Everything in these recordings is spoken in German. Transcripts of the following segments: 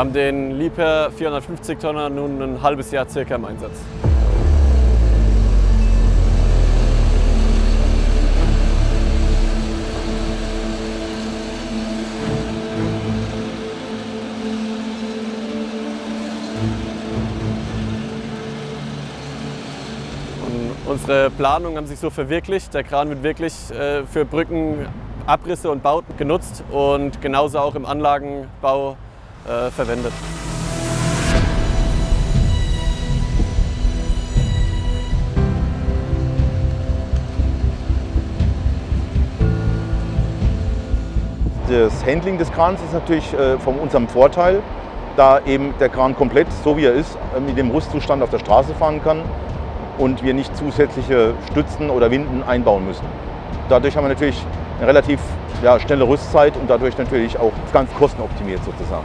Wir haben den Liebherr 450 Tonner nun ein halbes Jahr circa im Einsatz. Unsere Planungen haben sich so verwirklicht. Der Kran wird wirklich für Brücken, Abrisse und Bauten genutzt und genauso auch im Anlagenbau verwendet. Das Handling des Krans ist natürlich von unserem Vorteil, da eben der Kran komplett, so wie er ist, mit dem Rüstzustand auf der Straße fahren kann und wir nicht zusätzliche Stützen oder Winden einbauen müssen. Dadurch haben wir natürlich eine relativ schnelle Rüstzeit und dadurch natürlich auch ganz kostenoptimiert sozusagen.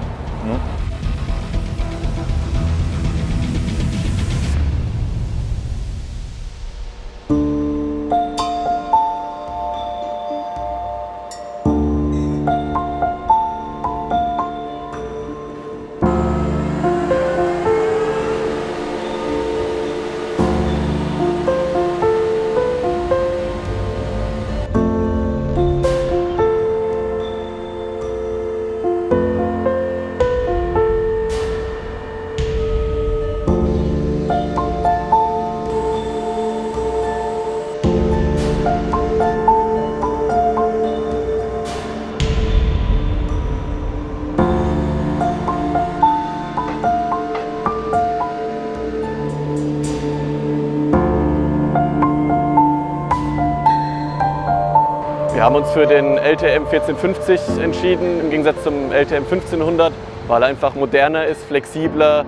Wir haben uns für den LTM 1450 entschieden, im Gegensatz zum LTM 1500, weil er einfach moderner ist, flexibler,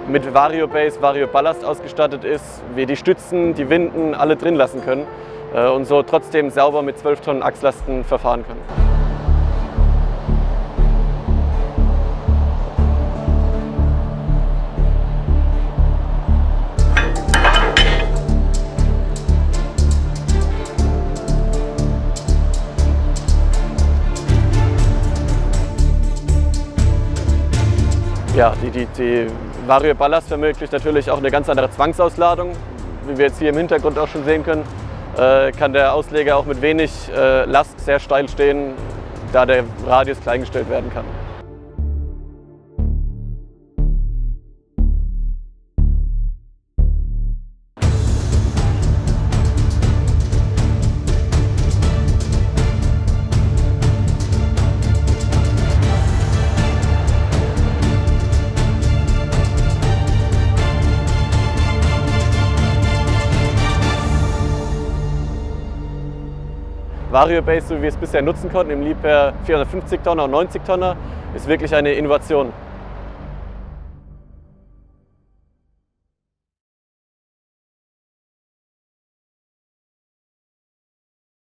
mit Variobase, Varioballast ausgestattet ist, wir die Stützen, die Winden alle drin lassen können und so trotzdem sauber mit 12 Tonnen Achslasten verfahren können. Ja, die Varioballast ermöglicht natürlich auch eine ganz andere Zwangsausladung. Wie wir jetzt hier im Hintergrund auch schon sehen können, kann der Ausleger auch mit wenig Last sehr steil stehen, da der Radius kleingestellt werden kann. Variobase, so wie wir es bisher nutzen konnten, im Liebherr 450 Tonner und 90 Tonner, ist wirklich eine Innovation.